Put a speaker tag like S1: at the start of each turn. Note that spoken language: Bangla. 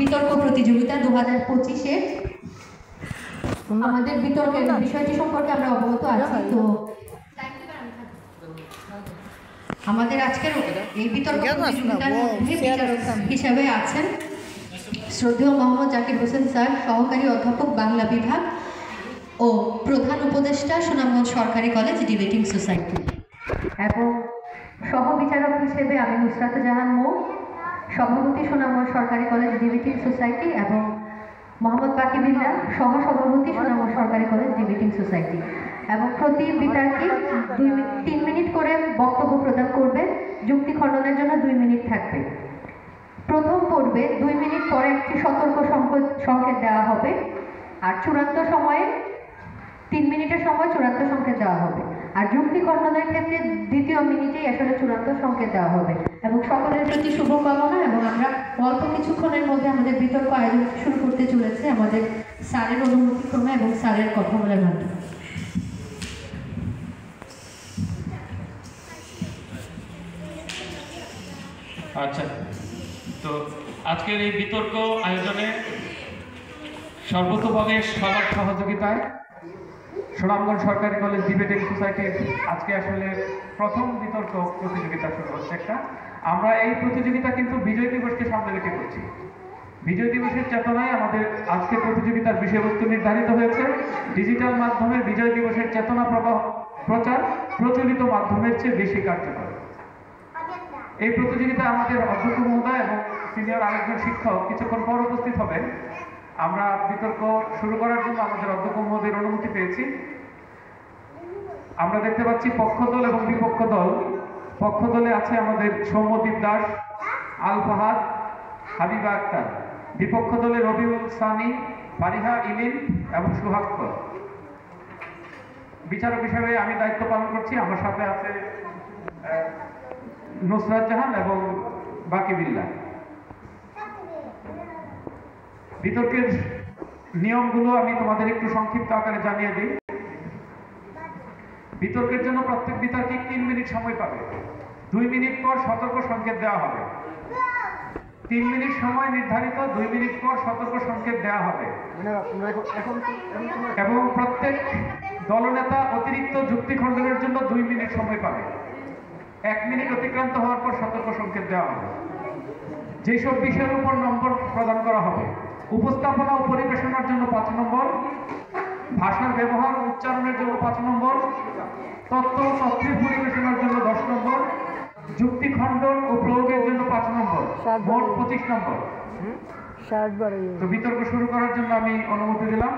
S1: বিতর্ক প্রতিযোগিতা 2025-এর আমাদের বিতর্কের বিষয়টি সম্পর্কে আমরা অবগত আছি। তো আমাদের আজকের এই বিতর্ক প্রতিযোগিতার মধ্যে বিচারক হিসেবে আছেন শ্রদ্ধেয় মোহাম্মদ জাকির হোসেন স্যার, সহকারী অধ্যাপক বাংলা বিভাগ ও প্রধান উপদেষ্টা সুনামগঞ্জ সরকারি কলেজ ডিবেটিং সোসাইটি, এবং সহ বিচারক হিসেবে আমি নুসরাত জাহান মৌ, সভাপতি সুনামগঞ্জ সরকারি কলেজ ডিবেটিং সোসাইটি, এবং মোহাম্মদ বাকি বিল্লাহ, সহ সভাপতি সুনামগঞ্জ সরকারি কলেজ ডিবেটিং সোসাইটি। এবং প্রতি বিতর্কে 3 মিনিট করে বক্তব্য প্রদান করবে। যুক্তি খণ্ডনের জন্য 2 মিনিট থাকবে। প্রথম পর্বে 2 মিনিট পরে একটি সতর্ক সংকেত দেওয়া হবে, আর চূড়ান্ত সময়ে 3 মিনিটের সময় চূড়ান্ত সংকেত দেওয়া হবে। আর যুক্তি খণ্ডনের ক্ষেত্রে দ্বিতীয় মিনিটেই আসলে চূড়ান্ত সংকেত দেওয়া হবে। এবং সকলের প্রতি শুভকামনা, এবং আমরা অল্প কিছুক্ষণের মধ্যে আমাদের বিতর্ক আয়োজন শুরু করতে চলেছে আমাদের স্যারের অনুমতিক্রমে এবং স্যারের কথা বলার মাধ্যমে।
S2: আচ্ছা, তো আজকের এই বিতর্ক আয়োজনে সর্বতোভাবে সবার সহযোগিতায় সুনামগঞ্জ সরকারি কলেজ ডিবেটিং সোসাইটির আজকে আসলে প্রথম বিতর্ক প্রতিযোগিতা শুরু হচ্ছে একটা। আমরা এই প্রতিযোগিতা কিন্তু বিজয় দিবসকে সামনে রেখে করছি। বিজয় দিবসের চেতনায় আমাদের আজকে প্রতিযোগিতার বিষয়বস্তু নির্ধারিত হয়েছে। ডিজিটাল মাধ্যমে বিজয় দিবসের চেতনা প্রচার প্রচলিত মাধ্যমের চেয়ে বেশি কার্যকর। এই প্রতিযোগিতায় আমাদের অধ্যক্ষ মহোদয় এবং সিনিয়র আরেকজন শিক্ষক কিছুক্ষণ পর উপস্থিত হবেন। আমরা বিতর্ক শুরু করার জন্য আমাদের অধ্যক্ষ মহোদয়ের অনুমতি পেয়েছি। আমরা দেখতে পাচ্ছি পক্ষ দল এবং বিপক্ষ দল। পক্ষ দলে আছে আমাদের সৌম্যদীপ দাস, আল ফাহাদ, হাবিবা আক্তার। বিপক্ষ দলে রবিউল সানি, ফারিহা ইলিন এবং সুহাক্কর। বিচারক হিসেবে আমি দায়িত্ব পালন করছি। আমার সাথে আছে নুসরাত জাহান এবং বাকি বিল্লাহ। বিতর্কের নিয়মগুলো আমি তোমাদের একটু সংক্ষিপ্ত আকারে জানিয়ে দিই। বিতর্কের জন্য প্রত্যেক বিতর্কে 3 মিনিট সময় পাবে। 2 মিনিট পর সতর্ক সংকেত দেওয়া হবে। 3 মিনিট সময় নির্ধারিত, 2 মিনিট পর সতর্ক সংকেত দেওয়া হবে। এবং প্রত্যেক দলনেতা অতিরিক্ত যুক্তি খণ্ডনের জন্য 2 মিনিট সময় পাবে। 1 মিনিট অতিক্রান্ত হওয়ার পর সতর্ক সংকেত দেওয়া হবে। যেসব বিষয়ের উপর নম্বর প্রদান করা হবে: উপস্থাপনা ও পরিবেশনার জন্য 5 নম্বর, ভাষার ব্যবহার ও উচ্চারণের জন্য 5 নম্বর, তথ্য ও তথ্যের পরিবেশনার জন্য 10 নম্বর, যুক্তি খণ্ডন ও প্রয়োগের জন্য 5 নম্বর, মোট 25 নম্বর। তো বিতর্ক শুরু করার জন্য আমি অনুমতি দিলাম।